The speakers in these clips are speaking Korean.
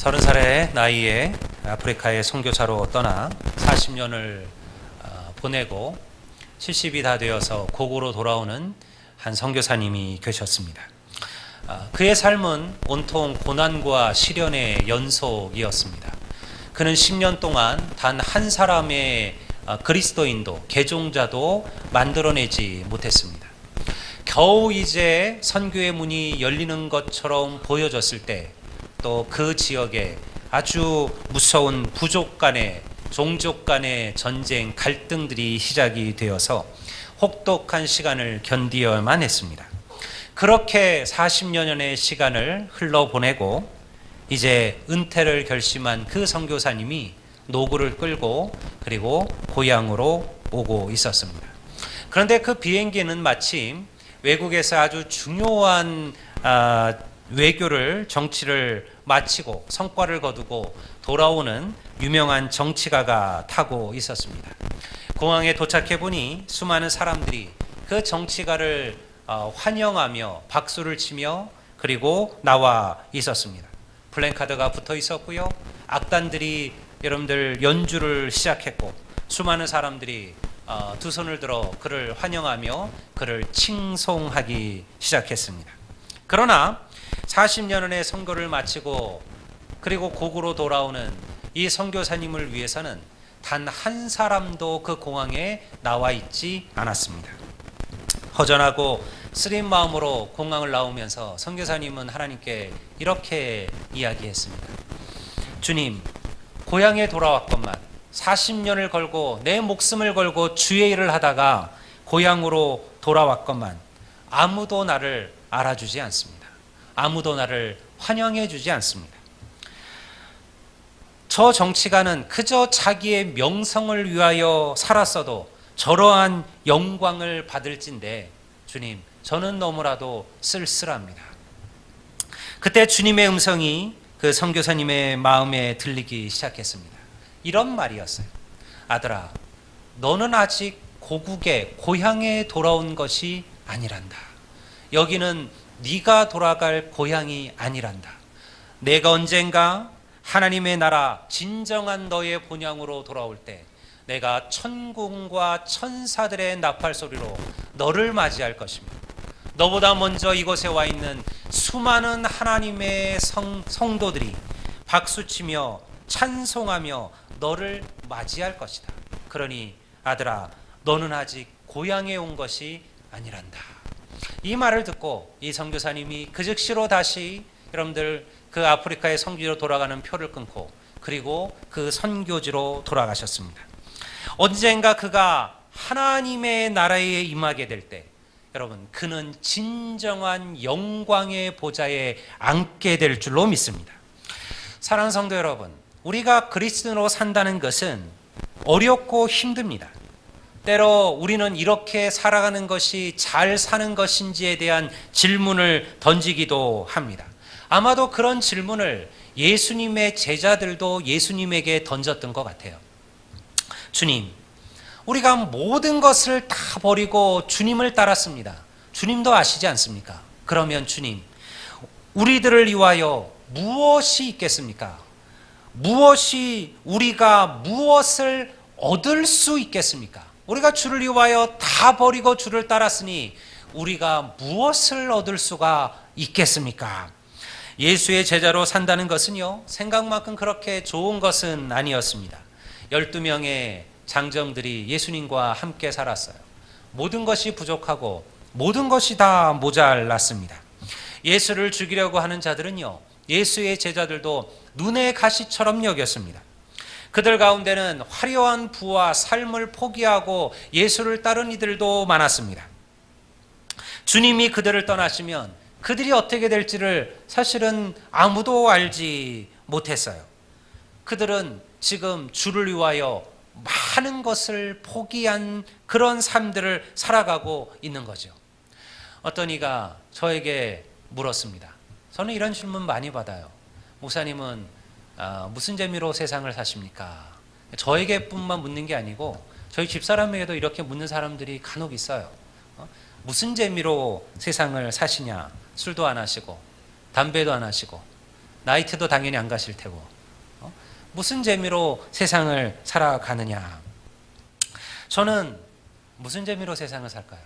30살의 나이에 아프리카의 선교사로 떠나 40년을 보내고 70이 다 되어서 고국으로 돌아오는 한 선교사님이 계셨습니다. 그의 삶은 온통 고난과 시련의 연속이었습니다. 그는 10년 동안 단 한 사람의 그리스도인도 개종자도 만들어내지 못했습니다. 겨우 이제 선교의 문이 열리는 것처럼 보여졌을 때 또 그 지역에 아주 무서운 부족 간의 종족 간의 전쟁 갈등들이 시작이 되어서 혹독한 시간을 견디어야만 했습니다. 그렇게 40여년의 시간을 흘러보내고 이제 은퇴를 결심한 그 선교사님이 노구를 끌고 그리고 고향으로 오고 있었습니다. 그런데 그 비행기는 마침 외국에서 아주 중요한 외교를 정치를 마치고 성과를 거두고 돌아오는 유명한 정치가가 타고 있었습니다. 공항에 도착해 보니 수많은 사람들이 그 정치가를 환영하며 박수를 치며 그리고 나와 있었습니다. 플랜카드가 붙어 있었고요. 악단들이 여러분들 연주를 시작했고 수많은 사람들이 두 손을 들어 그를 환영하며 그를 칭송하기 시작했습니다. 그러나 40년의 선교를 마치고 그리고 고국으로 돌아오는 이 선교사님을 위해서는 단 한 사람도 그 공항에 나와 있지 않았습니다. 허전하고 쓰린 마음으로 공항을 나오면서 선교사님은 하나님께 이렇게 이야기했습니다. 주님, 고향에 돌아왔건만 40년을 걸고 내 목숨을 걸고 주의 일을 하다가 고향으로 돌아왔건만 아무도 나를 알아주지 않습니다. 아무도 나를 환영해 주지 않습니다. 저 정치가는 그저 자기의 명성을 위하여 살았어도 저러한 영광을 받을진데 주님, 저는 너무나도 쓸쓸합니다. 그때 주님의 음성이 그 선교사님의 마음에 들리기 시작했습니다. 이런 말이었어요. 아들아, 너는 아직 고국에 고향에 돌아온 것이 아니란다. 여기는 네가 돌아갈 고향이 아니란다. 내가 언젠가 하나님의 나라 진정한 너의 본향으로 돌아올 때 내가 천군과 천사들의 나팔 소리로 너를 맞이할 것입니다. 너보다 먼저 이곳에 와 있는 수많은 하나님의 성도들이 박수치며 찬송하며 너를 맞이할 것이다. 그러니 아들아, 너는 아직 고향에 온 것이 아니란다. 이 말을 듣고 이 선교사님이 그 즉시로 다시 여러분들 그 아프리카의 선교지로 돌아가는 표를 끊고 그리고 그 선교지로 돌아가셨습니다. 언젠가 그가 하나님의 나라에 임하게 될 때 여러분, 그는 진정한 영광의 보좌에 앉게 될 줄로 믿습니다. 사랑하는 성도 여러분, 우리가 그리스도인으로 산다는 것은 어렵고 힘듭니다. 때로 우리는 이렇게 살아가는 것이 잘 사는 것인지에 대한 질문을 던지기도 합니다. 아마도 그런 질문을 예수님의 제자들도 예수님에게 던졌던 것 같아요. 주님, 우리가 모든 것을 다 버리고 주님을 따랐습니다. 주님도 아시지 않습니까? 그러면 주님, 우리들을 위하여 무엇이 있겠습니까? 우리가 무엇을 얻을 수 있겠습니까? 우리가 주를 위하여 다 버리고 주를 따랐으니 우리가 무엇을 얻을 수가 있겠습니까? 예수의 제자로 산다는 것은요, 생각만큼 그렇게 좋은 것은 아니었습니다. 12명의 장정들이 예수님과 함께 살았어요. 모든 것이 부족하고 모든 것이 다 모자랐습니다. 예수를 죽이려고 하는 자들은요, 예수의 제자들도 눈의 가시처럼 여겼습니다. 그들 가운데는 화려한 부와 삶을 포기하고 예수를 따른 이들도 많았습니다. 주님이 그들을 떠나시면 그들이 어떻게 될지를 사실은 아무도 알지 못했어요. 그들은 지금 주를 위하여 많은 것을 포기한 그런 삶들을 살아가고 있는 거죠. 어떤 이가 저에게 물었습니다. 저는 이런 질문 많이 받아요. 목사님은 무슨 재미로 세상을 사십니까? 저에게뿐만 묻는 게 아니고 저희 집사람에게도 이렇게 묻는 사람들이 간혹 있어요. 무슨 재미로 세상을 사시냐? 술도 안 하시고 담배도 안 하시고 나이트도 당연히 안 가실 테고. 무슨 재미로 세상을 살아가느냐? 저는 무슨 재미로 세상을 살까요?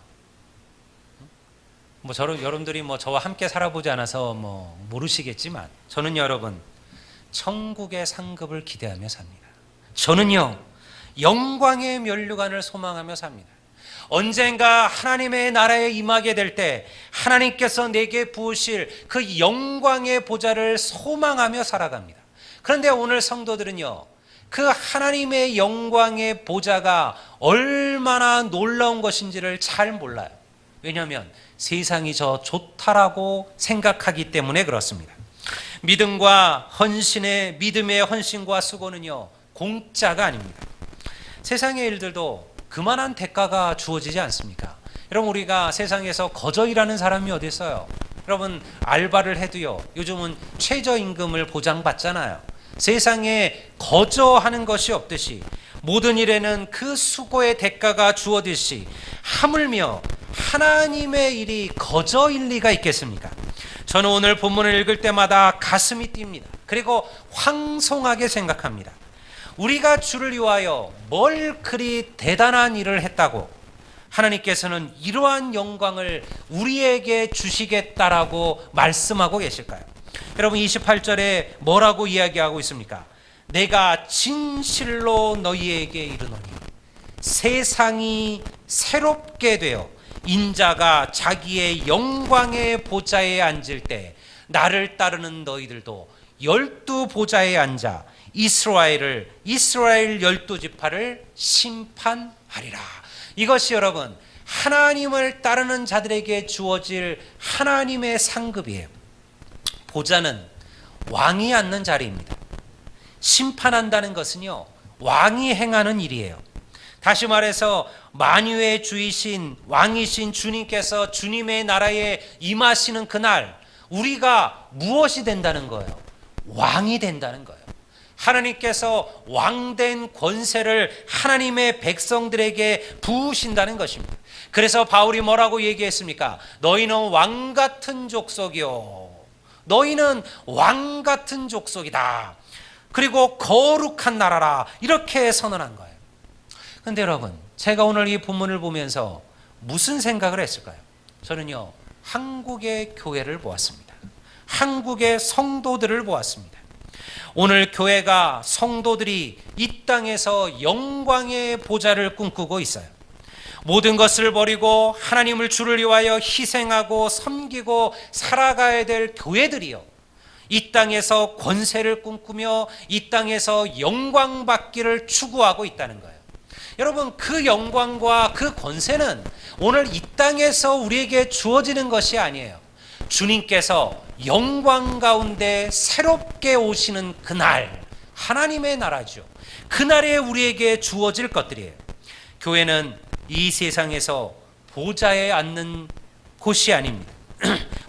여러분들이 저와 함께 살아보지 않아서 모르시겠지만, 저는 여러분, 천국의 상급을 기대하며 삽니다. 저는요, 영광의 면류관을 소망하며 삽니다. 언젠가 하나님의 나라에 임하게 될 때 하나님께서 내게 부으실 그 영광의 보좌를 소망하며 살아갑니다. 그런데 오늘 성도들은요, 그 하나님의 영광의 보좌가 얼마나 놀라운 것인지를 잘 몰라요. 왜냐하면 세상이 저 좋다라고 생각하기 때문에 그렇습니다. 믿음의 헌신과 수고는요, 공짜가 아닙니다. 세상의 일들도 그만한 대가가 주어지지 않습니까? 여러분, 우리가 세상에서 거저 일하는 사람이 어디 있어요? 여러분, 알바를 해도요, 요즘은 최저임금을 보장받잖아요. 세상에 거저 하는 것이 없듯이 모든 일에는 그 수고의 대가가 주어지듯이, 하물며 하나님의 일이 거저일 리가 있겠습니까? 저는 오늘 본문을 읽을 때마다 가슴이 뜁니다. 그리고 황송하게 생각합니다. 우리가 주를 위하여 뭘 그리 대단한 일을 했다고 하나님께서는 이러한 영광을 우리에게 주시겠다라고 말씀하고 계실까요? 여러분, 28절에 뭐라고 이야기하고 있습니까? 내가 진실로 너희에게 이르노니 세상이 새롭게 되어 인자가 자기의 영광의 보좌에 앉을 때 나를 따르는 너희들도 12 보좌에 앉아 이스라엘 12지파를 심판하리라. 이것이 여러분, 하나님을 따르는 자들에게 주어질 하나님의 상급이에요. 보좌는 왕이 앉는 자리입니다. 심판한다는 것은요, 왕이 행하는 일이에요. 다시 말해서 만유의 주이신 왕이신 주님께서 주님의 나라에 임하시는 그날, 우리가 무엇이 된다는 거예요? 왕이 된다는 거예요. 하나님께서 왕된 권세를 하나님의 백성들에게 부으신다는 것입니다. 그래서 바울이 뭐라고 얘기했습니까? 너희는 왕 같은 족속이요, 너희는 왕 같은 족속이다. 그리고 거룩한 나라라. 이렇게 선언한 거예요. 그런데 여러분, 제가 오늘 이 본문을 보면서 무슨 생각을 했을까요? 저는요, 한국의 교회를 보았습니다. 한국의 성도들을 보았습니다. 오늘 교회가, 성도들이 이 땅에서 영광의 보좌를 꿈꾸고 있어요. 모든 것을 버리고 하나님을 주를 위하여 희생하고 섬기고 살아가야 될 교회들이요, 이 땅에서 권세를 꿈꾸며 이 땅에서 영광 받기를 추구하고 있다는 거예요. 여러분, 그 영광과 그 권세는 오늘 이 땅에서 우리에게 주어지는 것이 아니에요. 주님께서 영광 가운데 새롭게 오시는 그날, 하나님의 나라죠. 그날에 우리에게 주어질 것들이에요. 교회는 이 세상에서 보좌에 앉는 곳이 아닙니다.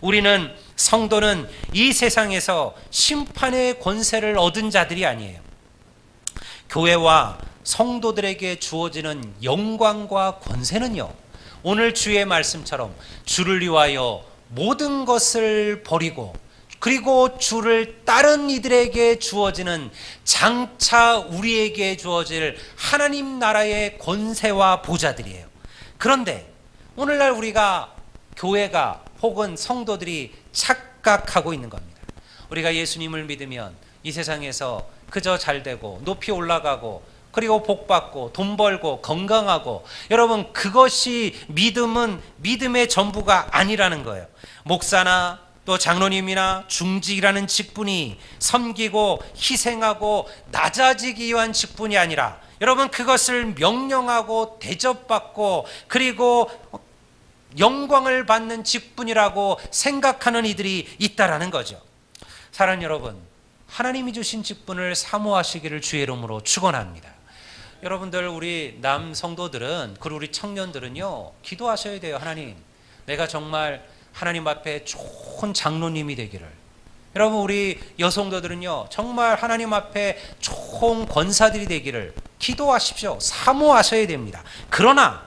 우리는, 성도는 이 세상에서 심판의 권세를 얻은 자들이 아니에요. 교회와 성도들에게 주어지는 영광과 권세는요, 오늘 주의 말씀처럼 주를 위하여 모든 것을 버리고 그리고 주를 따른 이들에게 주어지는, 장차 우리에게 주어질 하나님 나라의 권세와 보좌들이에요. 그런데 오늘날 우리가, 교회가 혹은 성도들이 착각하고 있는 겁니다. 우리가 예수님을 믿으면 이 세상에서 그저 잘되고 높이 올라가고 그리고 복받고 돈 벌고 건강하고, 여러분, 그것이 믿음의 전부가 아니라는 거예요. 목사나 또 장로님이나 중직이라는 직분이 섬기고 희생하고 낮아지기 위한 직분이 아니라, 여러분, 그것을 명령하고 대접받고 그리고 영광을 받는 직분이라고 생각하는 이들이 있다라는 거죠. 사랑하는 여러분, 하나님이 주신 직분을 사모하시기를 주의 이름으로 축원합니다. 여러분들, 우리 남 성도들은, 그리고 우리 청년들은요, 기도하셔야 돼요. 하나님, 내가 정말 하나님 앞에 좋은 장로님이 되기를. 여러분, 우리 여성도들은요, 정말 하나님 앞에 좋은 권사들이 되기를 기도하십시오. 사모하셔야 됩니다. 그러나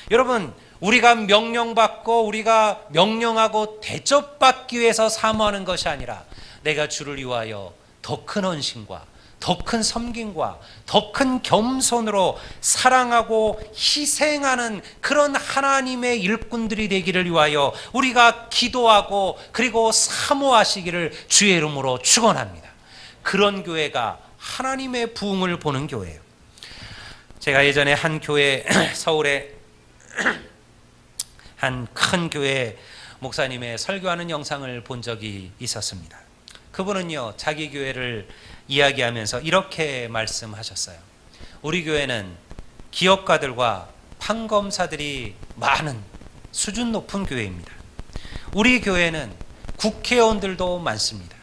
여러분, 우리가 명령받고 우리가 명령하고 대접받기 위해서 사모하는 것이 아니라, 내가 주를 위하여 더 큰 헌신과 더 큰 섬김과 더 큰 겸손으로 사랑하고 희생하는 그런 하나님의 일꾼들이 되기를 위하여 우리가 기도하고 그리고 사모하시기를 주의 이름으로 축원합니다. 그런 교회가 하나님의 부흥을 보는 교회예요. 제가 예전에 한 교회, 서울에 한 큰 교회 목사님의 설교하는 영상을 본 적이 있었습니다. 그분은요, 자기 교회를 이야기하면서 이렇게 말씀하셨어요. 우리 교회는 기업가들과 판검사들이 많은 수준 높은 교회입니다. 우리 교회는 국회의원들도 많습니다.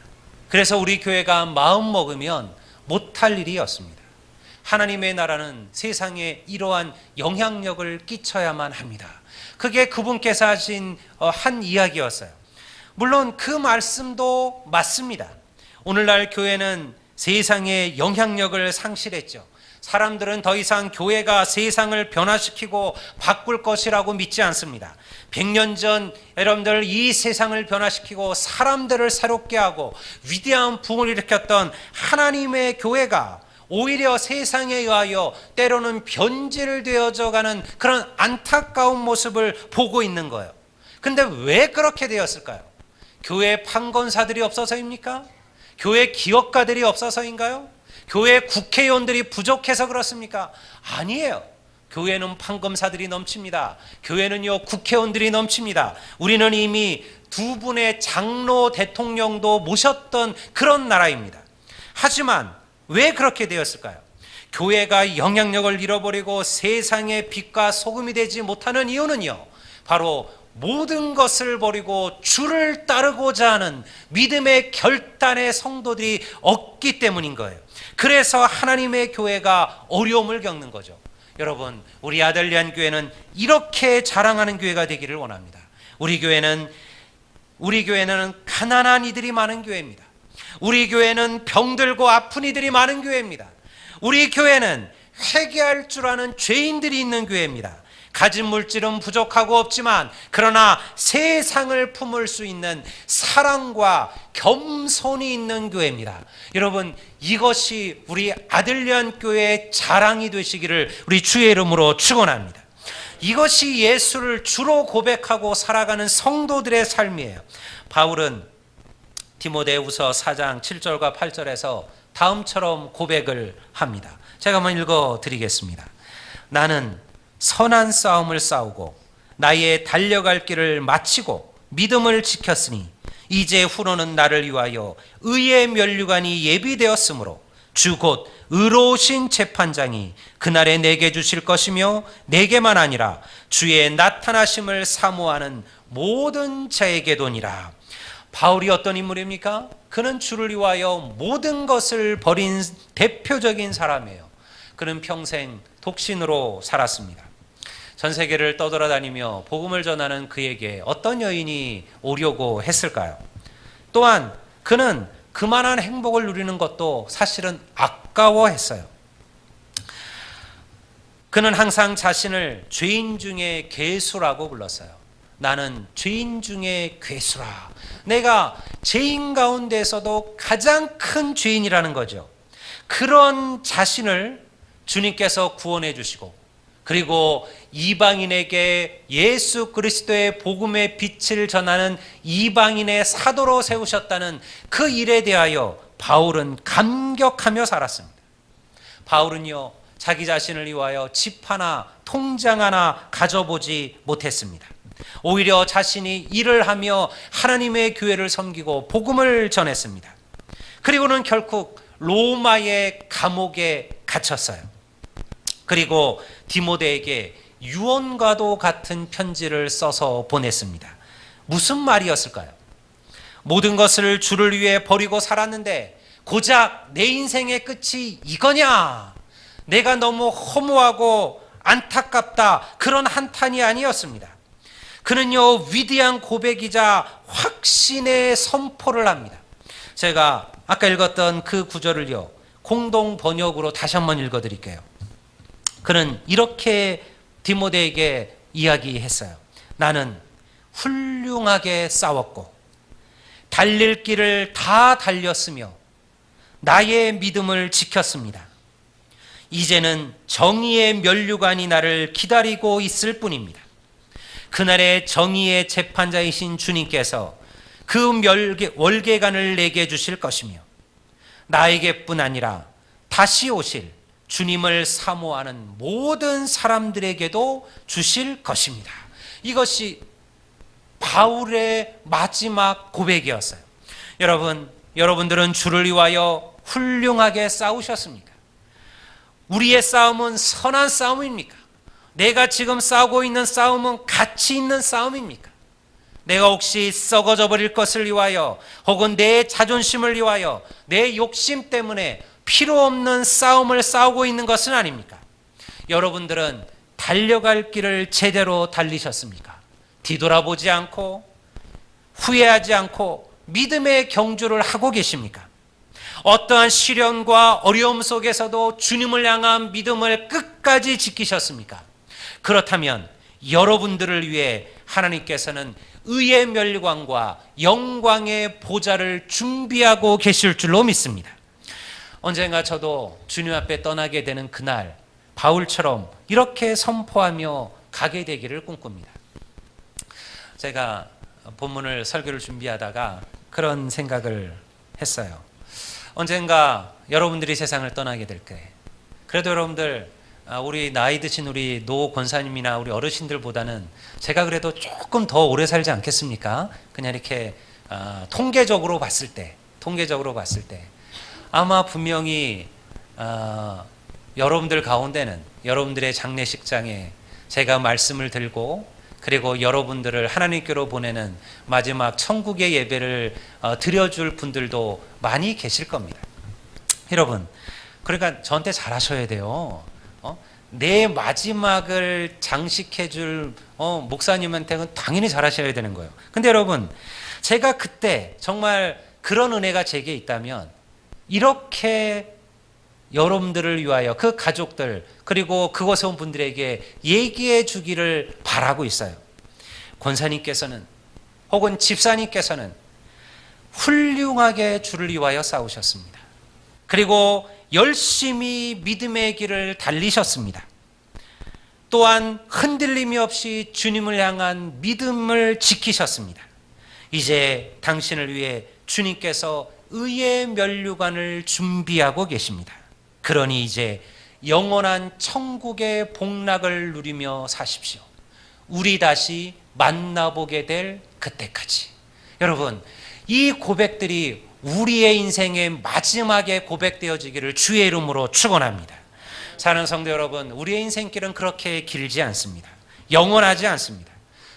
그래서 우리 교회가 마음 먹으면 못할 일이 없습니다. 하나님의 나라는 세상에 이러한 영향력을 끼쳐야만 합니다. 그게 그분께서 하신 한 이야기였어요. 물론 그 말씀도 맞습니다. 오늘날 교회는 세상의 영향력을 상실했죠. 사람들은 더 이상 교회가 세상을 변화시키고 바꿀 것이라고 믿지 않습니다. 100년 전 여러분들 이 세상을 변화시키고 사람들을 새롭게 하고 위대한 부흥을 일으켰던 하나님의 교회가 오히려 세상에 의하여 때로는 변질되어져가는 그런 안타까운 모습을 보고 있는 거예요. 근데 왜 그렇게 되었을까요? 교회 판검사들이 없어서입니까? 교회 기업가들이 없어서인가요? 교회 국회의원들이 부족해서 그렇습니까? 아니에요. 교회는 판검사들이 넘칩니다. 교회는요, 국회의원들이 넘칩니다. 우리는 이미 두 분의 장로 대통령도 모셨던 그런 나라입니다. 하지만 왜 그렇게 되었을까요? 교회가 영향력을 잃어버리고 세상의 빛과 소금이 되지 못하는 이유는요, 바로 모든 것을 버리고 주를 따르고자 하는 믿음의 결단의 성도들이 없기 때문인 거예요. 그래서 하나님의 교회가 어려움을 겪는 거죠. 여러분, 우리 아들리안 교회는 이렇게 자랑하는 교회가 되기를 원합니다. 우리 교회는 가난한 이들이 많은 교회입니다. 우리 교회는 병들고 아픈 이들이 많은 교회입니다. 우리 교회는 회개할 줄 아는 죄인들이 있는 교회입니다. 가진 물질은 부족하고 없지만 그러나 세상을 품을 수 있는 사랑과 겸손이 있는 교회입니다. 여러분, 이것이 우리 아들리안 교회의 자랑이 되시기를 우리 주의 이름으로 축원합니다. 이것이 예수를 주로 고백하고 살아가는 성도들의 삶이에요. 바울은 디모데후서 4장 7절과 8절에서 다음처럼 고백을 합니다. 제가 한번 읽어드리겠습니다. 나는 선한 싸움을 싸우고 나의 달려갈 길을 마치고 믿음을 지켰으니 이제 후로는 나를 위하여 의의 면류관이 예비되었으므로 주 곧 의로우신 재판장이 그날에 내게 주실 것이며 내게만 아니라 주의 나타나심을 사모하는 모든 자에게도니라. 바울이 어떤 인물입니까? 그는 주를 위하여 모든 것을 버린 대표적인 사람이에요. 그는 평생 독신으로 살았습니다. 전 세계를 떠돌아다니며 복음을 전하는 그에게 어떤 여인이 오려고 했을까요? 또한 그는 그만한 행복을 누리는 것도 사실은 아까워했어요. 그는 항상 자신을 죄인 중에 괴수라고 불렀어요. 나는 죄인 중에 괴수라. 내가 죄인 가운데서도 가장 큰 죄인이라는 거죠. 그런 자신을 주님께서 구원해 주시고 그리고 이방인에게 예수 그리스도의 복음의 빛을 전하는 이방인의 사도로 세우셨다는 그 일에 대하여 바울은 감격하며 살았습니다. 바울은요, 자기 자신을 위하여 집 하나, 통장 하나 가져보지 못했습니다. 오히려 자신이 일을 하며 하나님의 교회를 섬기고 복음을 전했습니다. 그리고는 결국 로마의 감옥에 갇혔어요. 그리고 디모데에게 유언과도 같은 편지를 써서 보냈습니다. 무슨 말이었을까요? 모든 것을 주를 위해 버리고 살았는데 고작 내 인생의 끝이 이거냐? 내가 너무 허무하고 안타깝다, 그런 한탄이 아니었습니다. 그는요, 위대한 고백이자 확신의 선포를 합니다. 제가 아까 읽었던 그 구절을요, 공동 번역으로 다시 한번 읽어드릴게요. 그는 이렇게 디모데에게 이야기했어요. 나는 훌륭하게 싸웠고 달릴 길을 다 달렸으며 나의 믿음을 지켰습니다. 이제는 정의의 면류관이 나를 기다리고 있을 뿐입니다. 그날의 정의의 재판자이신 주님께서 그 월계관을 내게 주실 것이며 나에게뿐 아니라 다시 오실 주님을 사모하는 모든 사람들에게도 주실 것입니다. 이것이 바울의 마지막 고백이었어요. 여러분들은 주를 위하여 훌륭하게 싸우셨습니까? 우리의 싸움은 선한 싸움입니까? 내가 지금 싸우고 있는 싸움은 가치 있는 싸움입니까? 내가 혹시 썩어져 버릴 것을 위하여 혹은 내 자존심을 위하여 내 욕심 때문에 필요 없는 싸움을 싸우고 있는 것은 아닙니까? 여러분들은 달려갈 길을 제대로 달리셨습니까? 뒤돌아보지 않고 후회하지 않고 믿음의 경주를 하고 계십니까? 어떠한 시련과 어려움 속에서도 주님을 향한 믿음을 끝까지 지키셨습니까? 그렇다면 여러분들을 위해 하나님께서는 의의 멸관과 영광의 보좌를 준비하고 계실 줄로 믿습니다. 언젠가 저도 주님 앞에 떠나게 되는 그날 바울처럼 이렇게 선포하며 가게 되기를 꿈꿉니다. 제가 본문을 설교를 준비하다가 그런 생각을 했어요. 언젠가 여러분들이 세상을 떠나게 될 거예요. 그래도 여러분들 우리 나이 드신 우리 노 권사님이나 우리 어르신들보다는 제가 그래도 조금 더 오래 살지 않겠습니까? 그냥 이렇게 통계적으로 봤을 때 아마 분명히 여러분들 가운데는 여러분들의 장례식장에 제가 말씀을 들고 그리고 여러분들을 하나님께로 보내는 마지막 천국의 예배를 드려줄 분들도 많이 계실 겁니다. 여러분, 그러니까 저한테 잘하셔야 돼요. 내 마지막을 장식해줄 목사님한테는 당연히 잘하셔야 되는 거예요. 근데 여러분, 제가 그때 정말 그런 은혜가 제게 있다면 이렇게 여러분들을 위하여 그 가족들 그리고 그곳에 온 분들에게 얘기해 주기를 바라고 있어요. 권사님께서는 혹은 집사님께서는 훌륭하게 주를 위하여 싸우셨습니다. 그리고 열심히 믿음의 길을 달리셨습니다. 또한 흔들림이 없이 주님을 향한 믿음을 지키셨습니다. 이제 당신을 위해 주님께서 의의 면류관을 준비하고 계십니다. 그러니 이제 영원한 천국의 복락을 누리며 사십시오. 우리 다시 만나보게 될 그때까지. 여러분, 이 고백들이 우리의 인생의 마지막에 고백되어지기를 주의 이름으로 축원합니다. 사랑하는 성도 여러분, 우리의 인생길은 그렇게 길지 않습니다. 영원하지 않습니다.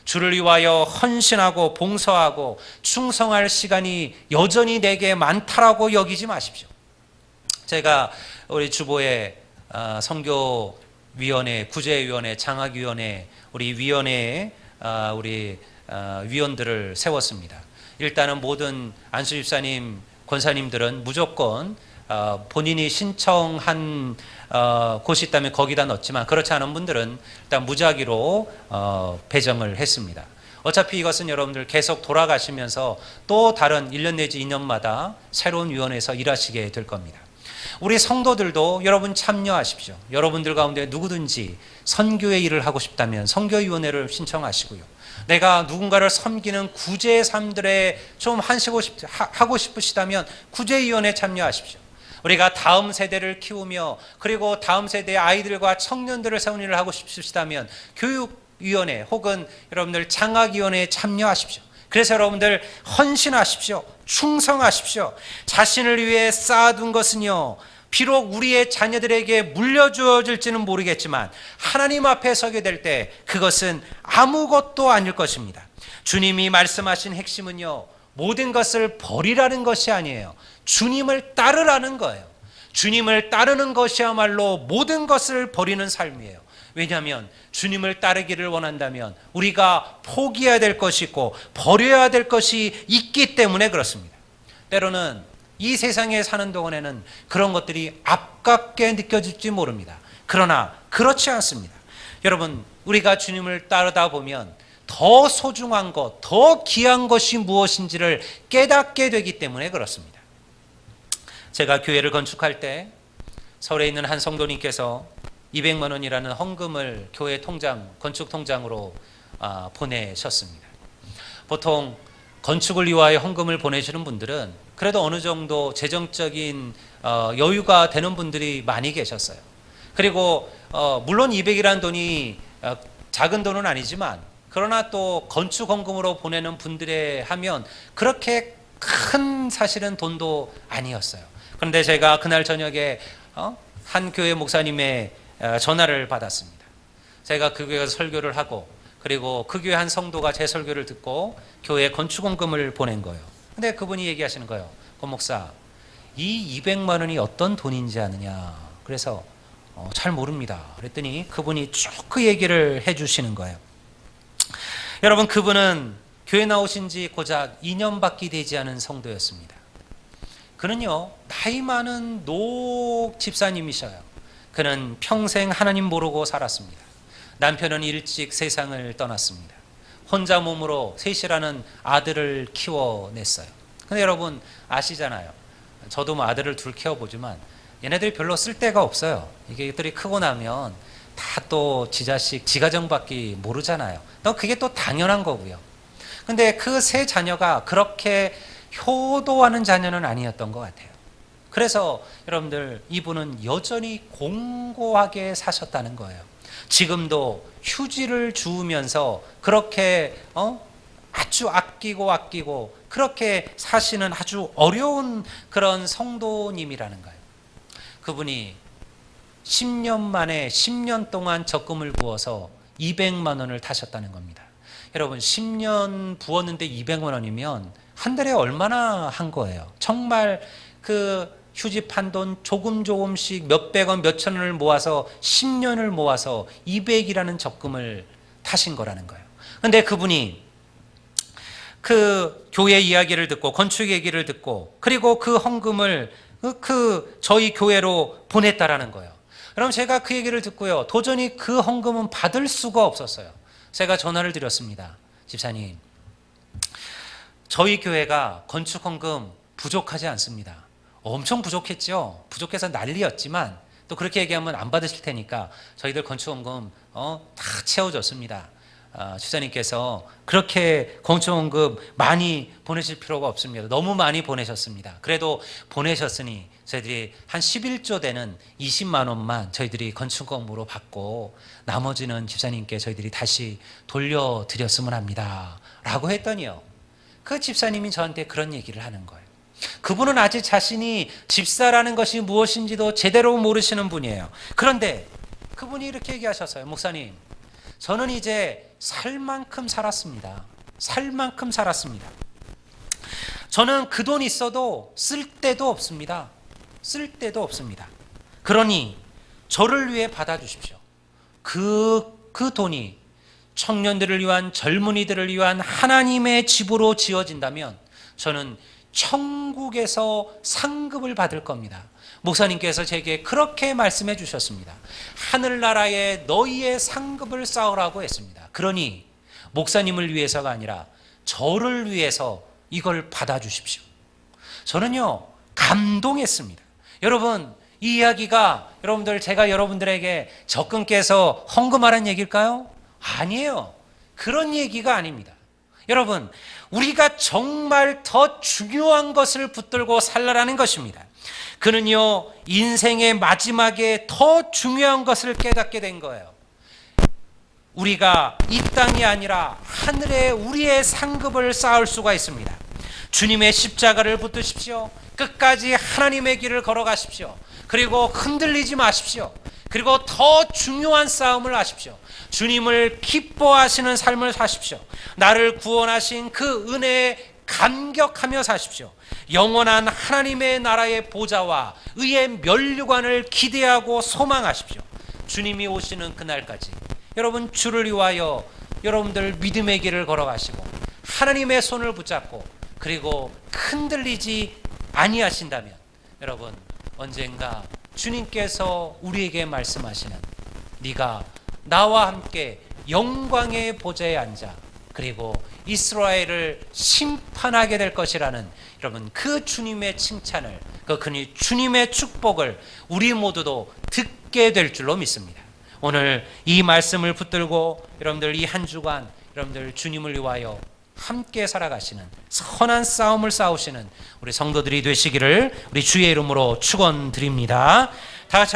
주를 위하여 헌신하고 봉사하고 충성할 시간이 여전히 내게 많다라고 여기지 마십시오. 제가 우리 주보에 선교위원회, 구제위원회, 장학위원회, 우리 위원회에 우리 위원들을 세웠습니다. 일단은 모든 안수 집사님, 권사님들은 무조건 본인이 신청한 곳이 있다면 거기다 넣었지만 그렇지 않은 분들은 일단 무작위로 배정을 했습니다. 어차피 이것은 여러분들 계속 돌아가시면서 또 다른 1년 내지 2년마다 새로운 위원회에서 일하시게 될 겁니다. 우리 성도들도 여러분 참여하십시오. 여러분들 가운데 누구든지 선교의 일을 하고 싶다면 선교위원회를 신청하시고요. 내가 누군가를 섬기는 구제의 삶들에 좀 하고 싶으시다면 구제위원회에 참여하십시오. 우리가 다음 세대를 키우며 그리고 다음 세대의 아이들과 청년들을 세우는 일을 하고 싶으시다면 교육위원회 혹은 여러분들 장학위원회에 참여하십시오. 그래서 여러분들 헌신하십시오. 충성하십시오. 자신을 위해 쌓아둔 것은요, 비록 우리의 자녀들에게 물려주어질지는 모르겠지만 하나님 앞에 서게 될 때 그것은 아무것도 아닐 것입니다. 주님이 말씀하신 핵심은요, 모든 것을 버리라는 것이 아니에요. 주님을 따르라는 거예요. 주님을 따르는 것이야말로 모든 것을 버리는 삶이에요. 왜냐하면 주님을 따르기를 원한다면 우리가 포기해야 될 것이 있고 버려야 될 것이 있기 때문에 그렇습니다. 때로는 이 세상에 사는 동안에는 그런 것들이 아깝게 느껴질지 모릅니다. 그러나 그렇지 않습니다. 여러분, 우리가 주님을 따르다 보면 더 소중한 것, 더 귀한 것이 무엇인지를 깨닫게 되기 때문에 그렇습니다. 제가 교회를 건축할 때 서울에 있는 한 성도님께서 200만 원이라는 헌금을 교회 통장, 건축 통장으로 보내셨습니다. 보통 건축을 위하여 헌금을 보내시는 분들은 그래도 어느 정도 재정적인 여유가 되는 분들이 많이 계셨어요. 그리고 물론 200이라는 돈이 작은 돈은 아니지만 그러나 또 건축 헌금으로 보내는 분들에 하면 그렇게 큰 사실은 돈도 아니었어요. 그런데 제가 그날 저녁에 한 교회 목사님의 전화를 받았습니다. 제가 그 교회에서 설교를 하고 그리고 그 교회 한 성도가 제 설교를 듣고 교회에 건축헌금을 보낸 거예요. 근데 그분이 얘기하시는 거예요. 권 목사, 이 200만 원이 어떤 돈인지 아느냐. 그래서 잘 모릅니다. 그랬더니 그분이 쭉 그 얘기를 해주시는 거예요. 여러분, 그분은 교회 나오신 지 고작 2년밖에 되지 않은 성도였습니다. 그는요, 나이 많은 노 집사님이셔요. 그는 평생 하나님 모르고 살았습니다. 남편은 일찍 세상을 떠났습니다. 혼자 몸으로 셋이라는 아들을 키워냈어요. 근데 여러분 아시잖아요. 저도 뭐 아들을 둘 키워보지만 얘네들이 별로 쓸데가 없어요. 이게 애들이 크고 나면 다 또 지 자식, 지 가정밖에 모르잖아요. 또 그게 또 당연한 거고요. 근데 그 세 자녀가 그렇게 효도하는 자녀는 아니었던 것 같아요. 그래서 여러분들 이분은 여전히 공고하게 사셨다는 거예요. 지금도 휴지를 주우면서 그렇게 아주 아끼고 그렇게 사시는 아주 어려운 그런 성도님이라는 거예요. 그분이 10년 만에 10년 동안 적금을 부어서 200만 원을 타셨다는 겁니다. 여러분 10년 부었는데 200만 원이면 한 달에 얼마나 한 거예요? 정말 그 휴지 판 돈 조금씩 몇백 원, 몇천 원을 모아서 10년을 모아서 200이라는 적금을 타신 거라는 거예요. 근데 그분이 그 교회 이야기를 듣고 건축 얘기를 듣고 그리고 그 헌금을 저희 교회로 보냈다라는 거예요. 여러분 제가 그 얘기를 듣고요. 도저히 그 헌금은 받을 수가 없었어요. 제가 전화를 드렸습니다. 집사님, 저희 교회가 건축 헌금 부족하지 않습니다. 엄청 부족했죠. 부족해서 난리였지만 또 그렇게 얘기하면 안 받으실 테니까 저희들 건축헌금 다 채워줬습니다. 집사님께서 그렇게 건축헌금 많이 보내실 필요가 없습니다. 너무 많이 보내셨습니다. 그래도 보내셨으니 저희들이 한 11조 되는 20만 원만 저희들이 건축헌금으로 받고 나머지는 집사님께 저희들이 다시 돌려드렸으면 합니다. 라고 했더니요. 그 집사님이 저한테 그런 얘기를 하는 거예요. 그분은 아직 자신이 집사라는 것이 무엇인지도 제대로 모르시는 분이에요. 그런데 그분이 이렇게 얘기하셨어요. 목사님, 저는 이제 살 만큼 살았습니다. 살 만큼 살았습니다. 저는 그 돈 있어도 쓸 데도 없습니다. 쓸 데도 없습니다. 그러니 저를 위해 받아주십시오. 그 돈이 청년들을 위한, 젊은이들을 위한 하나님의 집으로 지어진다면 저는 천국에서 상급을 받을 겁니다. 목사님께서 제게 그렇게 말씀해 주셨습니다. 하늘나라에 너희의 상급을 쌓으라고 했습니다. 그러니 목사님을 위해서가 아니라 저를 위해서 이걸 받아주십시오. 저는요 감동했습니다. 여러분 이 이야기가 제가 여러분들에게 적금 깨서 헌금하라는 얘기일까요? 아니에요. 그런 얘기가 아닙니다. 여러분 우리가 정말 더 중요한 것을 붙들고 살라라는 것입니다. 그는요 인생의 마지막에 더 중요한 것을 깨닫게 된 거예요. 우리가 이 땅이 아니라 하늘에 우리의 상급을 쌓을 수가 있습니다. 주님의 십자가를 붙드십시오. 끝까지 하나님의 길을 걸어가십시오. 그리고 흔들리지 마십시오. 그리고 더 중요한 싸움을 하십시오. 주님을 기뻐하시는 삶을 사십시오. 나를 구원하신 그 은혜에 감격하며 사십시오. 영원한 하나님의 나라의 보좌와 의의 면류관을 기대하고 소망하십시오. 주님이 오시는 그날까지 여러분 주를 위하여 여러분들 믿음의 길을 걸어가시고 하나님의 손을 붙잡고 그리고 흔들리지 아니하신다면 여러분 언젠가 주님께서 우리에게 말씀하시는 네가 나와 함께 영광의 보좌에 앉아 그리고 이스라엘을 심판하게 될 것이라는 여러분 그 주님의 칭찬을 그 주님의 축복을 우리 모두도 듣게 될 줄로 믿습니다. 오늘 이 말씀을 붙들고 여러분들 이 한 주간 여러분들 주님을 위하여 함께 살아가시는 선한 싸움을 싸우시는 우리 성도들이 되시기를 우리 주의 이름으로 축원드립니다. 다 같이